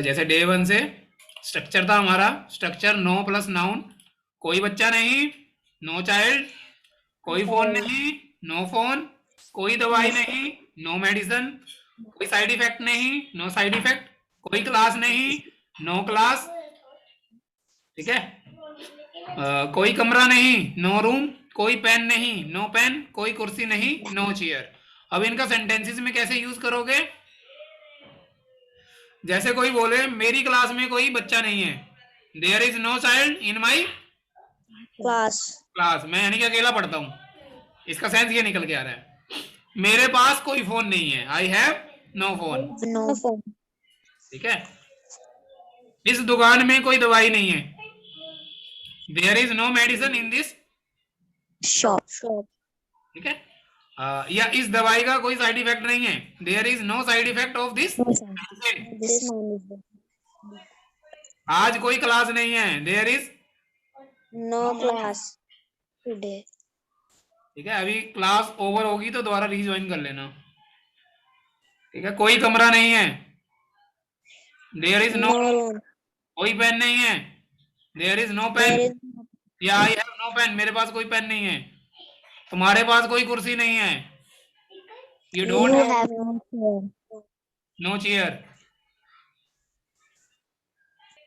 जैसे डे 1 से स्ट्रक्चर था हमारा, स्ट्रक्चर नो प्लस नाउन, कोई बच्चा नहीं, नो चाइल्ड, कोई फोन नहीं, नो फोन, कोई दवाई नहीं, नो मेडिसिन, कोई साइड इफेक्ट नहीं, नो साइड इफेक्ट, कोई क्लास नहीं, नो क्लास, ठीक है। कोई कमरा नहीं, नो रूम, कोई पेन नहीं, नो पेन, कोई कुर्सी नहीं, नो चेयर। अब इनका सेंटेंसेस में कैसे यूज करोगे? जैसे कोई बोले मेरी क्लास में कोई बच्चा नहीं है, there is no child in my class, मैं यानी कि अकेला पढ़ता हूं, इसका सेंस ये निकल के आ रहा है। मेरे पास कोई फोन नहीं है, आई हैव नो फोन, ठीक है। इस दुकान में कोई दवाई नहीं है, there is no medicine in this shop, ठीक है। या इस दवाई का कोई साइड इफेक्ट नहीं है, there is no side effect of this. आज कोई क्लास नहीं है, there is no class today, ठीक है। अभी क्लास ओवर होगी तो दोबारा रीज्वाइन कर लेना, ठीक है। कोई कमरा नहीं है, देयर इज नो, कोई पेन नहीं है, देयर इज नो पेन, या आई हैव नो पेन, मेरे पास कोई पेन नहीं है। तुम्हारे पास कोई कुर्सी नहीं है, you don't have no chair,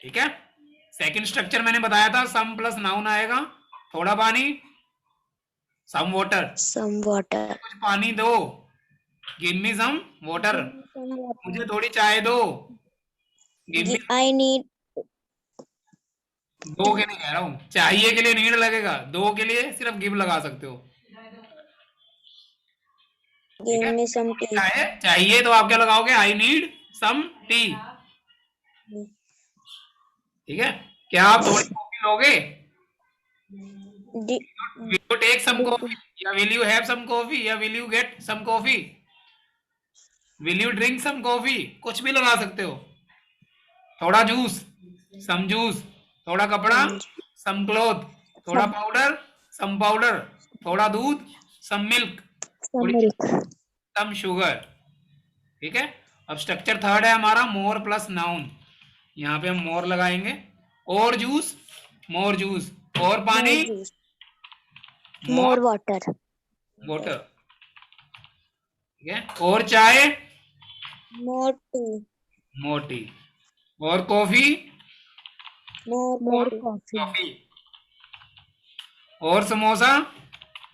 ठीक है। सेकंड स्ट्रक्चर मैंने बताया था, सम प्लस नाउन आएगा, थोड़ा पानी, सम वाटर, कुछ पानी दो, गिव मी सम वाटर, मुझे थोड़ी चाय दो, गिव मी, आई नीड, दो के नहीं कह रहा हूं, चाहिए के लिए नीड लगेगा, दो के लिए सिर्फ गिव लगा सकते हो, ठीक है। चाहिए तो आप क्या लगाओगे, आई नीड सम टी, ठीक है। क्या आप थोड़ी कॉफी लोगे, will you take some coffee, या will you have some coffee, या will you get some coffee, will you drink some coffee, कुछ भी लगा सकते हो। थोड़ा जूस, सम जूस, थोड़ा कपड़ा, सम क्लोथ, थोड़ा पाउडर, सम पाउडर, थोड़ा दूध, सम मिल्क, सम शुगर, ठीक है। अब स्ट्रक्चर थर्ड है हमारा, मोर प्लस नाउन, यहाँ पे हम मोर लगाएंगे, और जूस, मोर जूस, और पानी, मोर वाटर, वाटर, ठीक है। और चाय, मोर टी, और कॉफी, मोर कॉफी, और समोसा,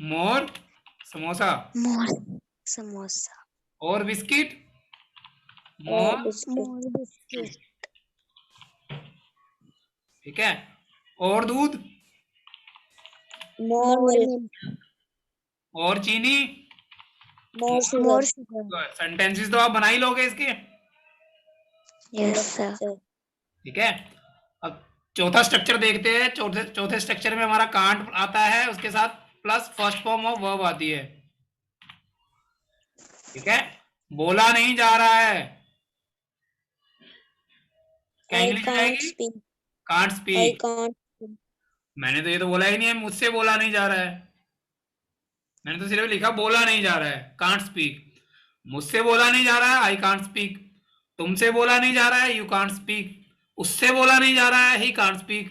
मोर समोसा, समोसा, और बिस्किट, मोर बिस्किट, ठीक है। और दूध, मोर मिल्क, और चीनी, मोर शुगर, सेंटेंसेस तो आप बना ही लोगे इसके, यस सर, ठीक है। अब चौथा स्ट्रक्चर देखते हैं। चौथे स्ट्रक्चर में हमारा कांट आता है, उसके साथ plus first form of verb आती है, ठीक है। बोला नहीं जा रहा है, क्या इंग्लिश जाएगी, कांट स्पीक, मैंने तो ये तो बोला ही नहीं है मुझसे बोला नहीं जा रहा है, मैंने तो सिर्फ लिखा बोला नहीं जा रहा है, कांट स्पीक। मुझसे बोला नहीं जा रहा है, आई कांट स्पीक, तुमसे बोला नहीं जा रहा है, यू कांट स्पीक, उससे बोला नहीं जा रहा है, ही कांट स्पीक,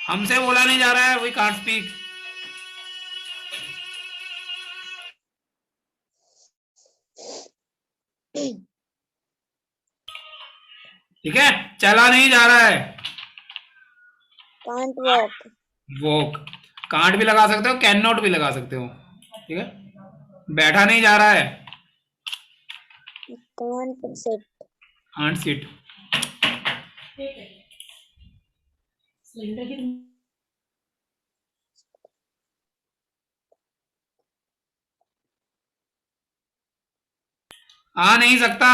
हमसे बोला नहीं जा रहा है, वी कांट स्पीक, ठीक है। चला नहीं जा रहा है, कांट वॉक, वॉक, कांट भी लगा सकते हो, कैन नॉट भी लगा सकते हो, ठीक है। बैठा नहीं जा रहा है, कांट सिट, कांट सिट, आ नहीं सकता,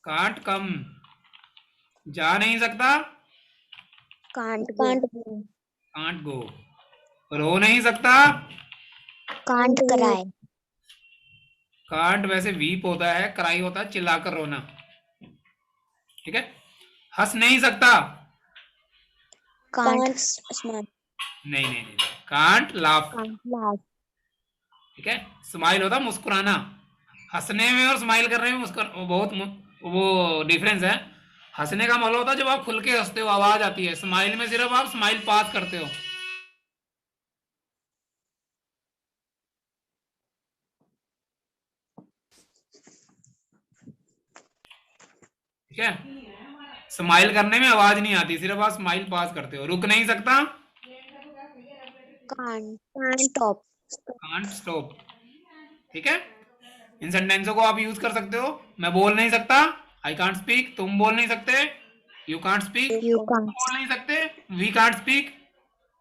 कांट कम, जा नहीं सकता, कांट गो, रो नहीं सकता, कांट क्राई, कांट वैसे वीप होता है, क्राई होता है चिल्लाकर रोना, ठीक है। हंस नहीं सकता, कांट नहीं नहीं नहीं, कांट लाफ, ठीक है। स्माइल होता मुस्कुराना, हंसने में और स्माइल करने में वो डिफरेंस है। हंसने का मतलब होता है जब आप खुल के हंसते हो, आवाज आती है। स्माइल में सिर्फ आप स्माइल पास करते हो। ठीक है, स्माइल करने में आवाज नहीं आती, सिर्फ आप स्माइल पास करते हो। रुक नहीं सकता, can't stop, कांट स्टॉप। ठीक है, इन सेंटेंसों को आप यूज कर सकते हो। मैं बोल नहीं सकता, आई कांट स्पीक। तुम बोल नहीं सकते, यू कांट स्पीक। you तुम can't, बोल नहीं सकते, वी कांट स्पीक।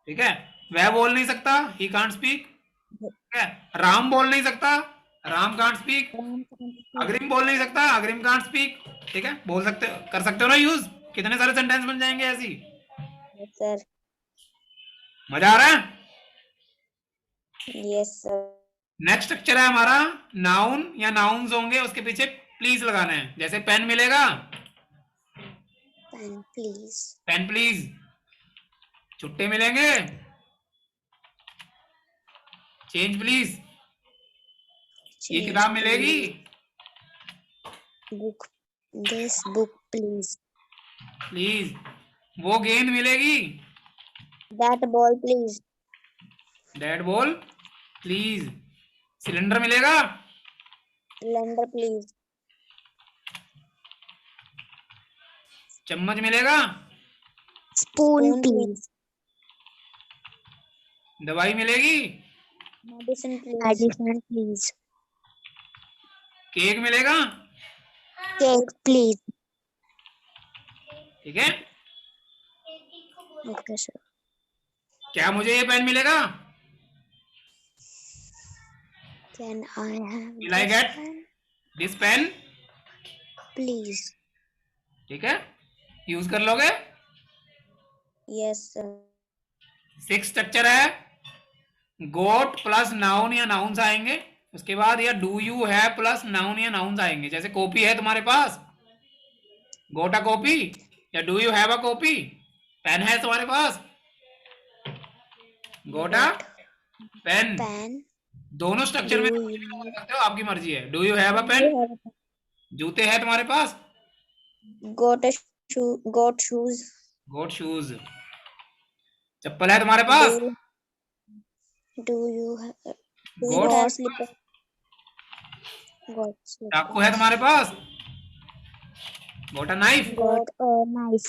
ठीक है, वह बोल नहीं सकता, ही कांट स्पीक। ठीक है, राम बोल नहीं सकता, राम कांट स्पीक। अग्रिम बोल नहीं सकता, अग्रिम कांट स्पीक। ठीक है, बोल सकते, कर सकते हो ना यूज। कितने सारे सेंटेंस बन जाएंगे ऐसी। yes sir, मजा आ रहा है। yes sir, नेक्स्ट स्ट्रक्चर है हमारा नाउन या नाउन्स होंगे, उसके पीछे प्लीज लगाना है। जैसे पेन मिलेगा, pen please, पेन प्लीज। छुट्टे मिलेंगे, चेंज प्लीज। ये change किताब मिलेगी, please, book, this book please, please. वो गेंद मिलेगी, that ball please, that ball please. Cylinder मिलेगा, cylinder please, चम्मच मिलेगा, spoon please, दवाई मिलेगी, medicine please, केक मिलेगा। cake please, ठीक है, okay sir, क्या मुझे ये पेन मिलेगा, can I have will I this get pen this pen. please, ठीक है, यूज कर लोगे। yes sir, सिक्स स्ट्रक्चर है, गोट प्लस नाउन या नाउन्स आएंगे। उसके बाद या डू यू है प्लस नाउन या नाउन्स आएंगे। जैसे कॉपी है तुम्हारे पास, गोट अ कॉपी, या do you have a copy. Pen है तुम्हारे पास, गोट अ पेन। pen, दोनों स्ट्रक्चर में do कुछ भी बोल you, सकते हो, आपकी मर्जी है। Do you have a do pen. you have a जूते हैं तुम्हारे पास, got shoes, गोट शूज। चप्पल है तुम्हारे do pass, you, do you have, do you goat. have slipper, got चाकू है slippers, तुम्हारे पास, got a knife. got a knife,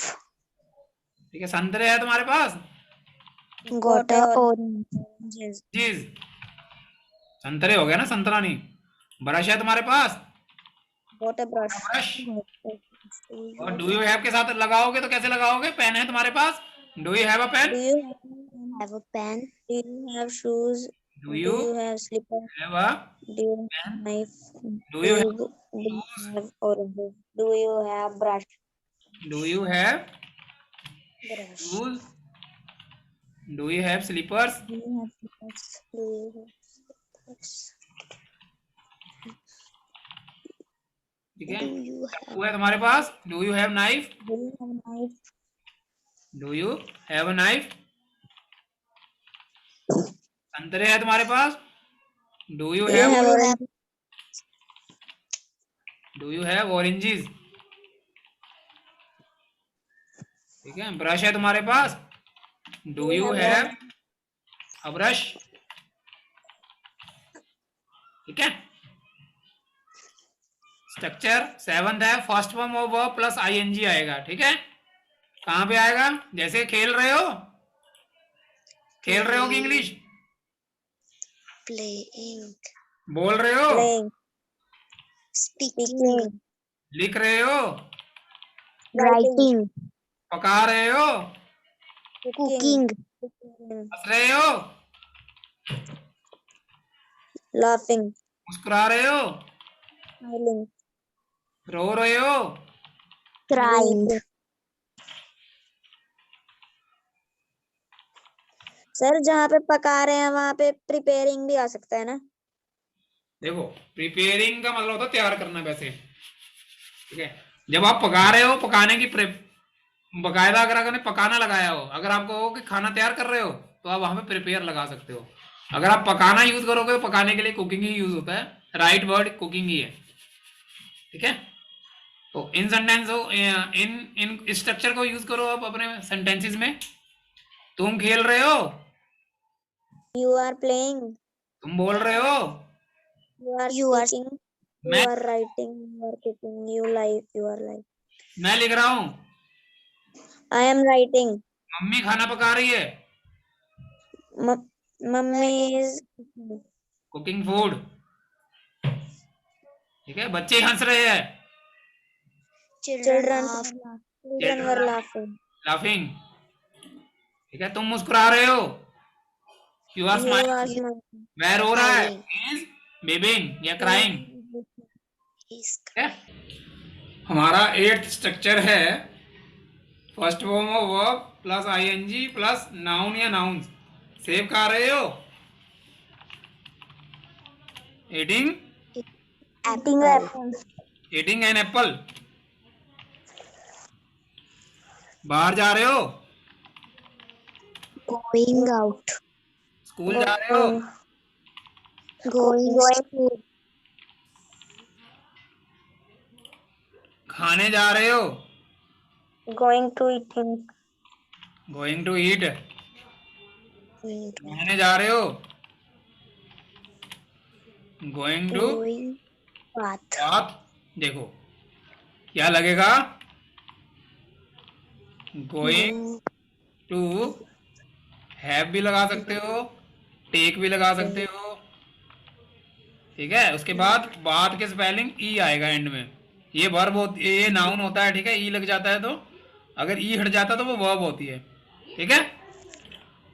ठीक है, संतरे है तुम्हारे पास, got a oranges, चीज। संतरे हो गया ना, संतरा नहीं। ब्रश है तुम्हारे पास, got a brush, brush. do और you डू यू हैव के साथ लगाओगे तो कैसे लगाओगे। पेन है तुम्हारे पास, do you have a pen. have a pen, do you have shoes, do do you you have slippers, have a do you pen. have knife, do you have do you have oranges, do you have brush, do you have brush, shoes, do you have slippers. do you have slippers, do you have slippers, ठीक है, do you have, चाकू है तुम्हारे पास, do you have knife. do you have knife, do you have a knife. संतरे है तुम्हारे पास, do you do you have, have orange, do you have oranges. ठीक है, ब्रश है तुम्हारे पास, do you have a brush. ठीक है, स्ट्रक्चर सेवंथ है, first form of verb plus ING आएगा। ठीक है, कहां पे आएगा। जैसे खेल रहे हो, खेल रहे हो कि इंग्लिश, playing, बोल रहे हो, playing, speaking, लिख रहे हो, writing, पका रहे हो, cooking, हंस रहे हो, laughing, मुस्कुरा रहे हो, smiling, रो रहे हो। crying. सर जहाँ पे पका रहे हैं वहां पे प्रिपेयरिंग भी आ सकता है ना। देखो, प्रिपेयरिंग का मतलब होता है तैयार करना वैसे। ठीक है, जब आप पका रहे हो, पकाने की बकायदा अगर आपने पकाना लगाया हो, अगर आप कहो कि खाना तैयार कर रहे हो, तो आप वहां पे प्रिपेयर लगा सकते हो। अगर आप पकाना यूज करोगे तो पकाने के लिए कुकिंग ही यूज होता है। राइट वर्ड कुकिंग ही है, ठीक है। तो इन सेंटेंस इन इन स्ट्रक्चर को यूज करो आप अपने सेंटेंसेस में। तुम खेल रहे हो, You are playing. तुम बोल रहे हो, You are speaking. You मैं are writing. You are cooking. You like. You are like. मैं लिख रहा हूँ, I am writing. मम्मी खाना पका रही है, Mummy is cooking. Cooking food, ठीक है। बच्चे हंस रहे हैं, Children were laughing. लाफिंग, ठीक है। तुम मुस्कुरा रहे हो, you are You smiling, are smiling. वह रो रहा है, इज बेबिंग या क्राइंग, ठीक है। हमारा 8th स्ट्रक्चर है first form of verb plus ING plus noun या नाउन्स। सेव कर रहे हो, eating, Eating apple. Eating an apple. बाहर जा रहे हो, Going out. स्कूल जा रहे हो, Going. खाने जा रहे हो, Going to eating. Going to eat, खाने जा रहे हो, going to Going bath. Bath. देखो क्या लगेगा, गोइंग टू हैव भी लगा सकते हो, टेक भी लगा सकते हो, ठीक है। उसके बाद बात के स्पेलिंग ई आएगा एंड में। ये वर्ब होती, ये नाउन होता है, ठीक है। ई लग जाता है तो, अगर ई हट जाता तो वो वर्ब होती है, ठीक है।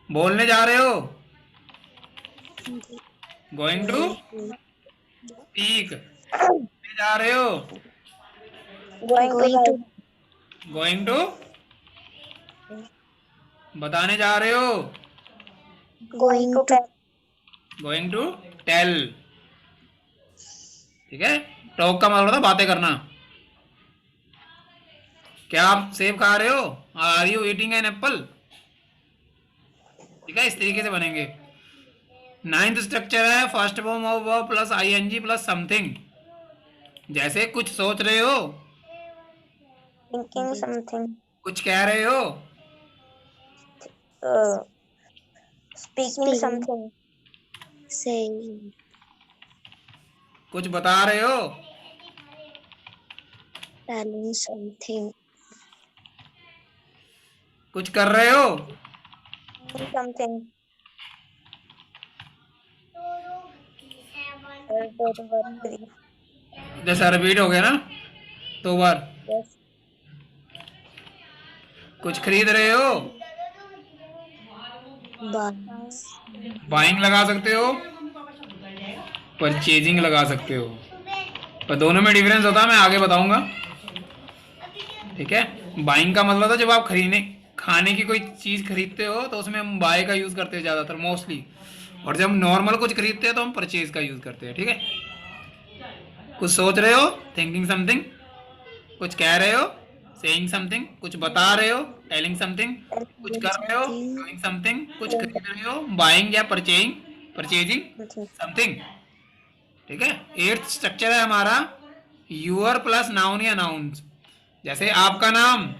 बोलने जा रहे हो, गोइंग टू स्पीक, जा रहे हो, गोइंग टू बताने जा रहे हो, गोइंग टू टेल, ठीक है। टॉक का मतलब होता है बातें करना। क्या आप सेब खा रहे हो, are you eating an apple, ठीक है। इस तरीके से बनेंगे। 9th स्ट्रक्चर है first form of verb plus ING plus something. जैसे कुछ सोच रहे हो, Thinking something. कुछ कह रहे हो, Speaking something. Saying. कुछ बता रहे हो, Telling something. कुछ कर रहे हो, Something. जैसा रिपीट हो गया ना 2 बार। Yes. कुछ खरीद रहे हो, Buns. बाइंग लगा सकते हो, परचेजिंग लगा सकते हो, पर दोनों में डिफरेंस होता है, मैं आगे बताऊंगा, ठीक है। बाइंग का मतलब था जब आप खरीदने खाने की कोई चीज खरीदते हो तो उसमें हम बाय का यूज करते हैं ज्यादातर मोस्टली, और जब नॉर्मल कुछ खरीदते हैं तो हम परचेज का यूज करते हैं, ठीक है। कुछ सोच रहे हो, थिंकिंग समथिंग, कुछ कह रहे हो, सेइंग समथिंग, कुछ बता रहे हो, टेलिंग समथिंग, कुछ कर रहे हो, डूइंग समथिंग, कुछ खरीद रहे हो, बाइंग या परचेजिंग समथिंग, ठीक है। 8th स्ट्रक्चर है हमारा यूअर प्लस नाउन या नाउन्स। जैसे आपका नाम,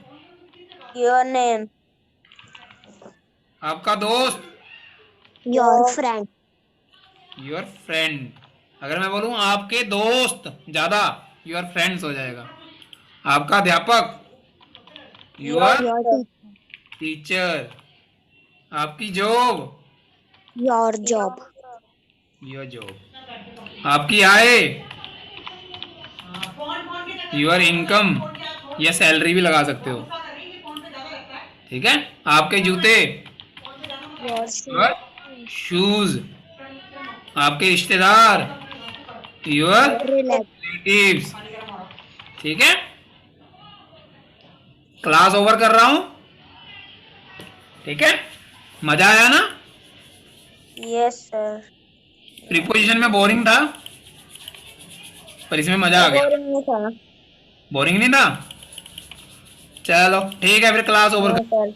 Your name. आपका दोस्त, Your friend. Your friend. अगर मैं बोलूं आपके दोस्त ज्यादा, योर फ्रेंड्स हो जाएगा। आपका अध्यापक, योर टीचर। आपकी job, Your job. Your job. आपकी आय, योर इनकम या सैलरी भी लगा सकते हो, ठीक है। आपके जूते, Your योर शूज। आपके रिश्तेदार, योर रिलेटिव्स, ठीक है। क्लास ओवर कर रहा हूं, ठीक है। मजा आया ना? Yes, sir. प्रीपोजिशन में बोरिंग था, पर इसमें मजा आ गया। Boring नहीं था। बोरिंग नहीं था, चलो ठीक है, फिर क्लास ओवर। हाँ, sir.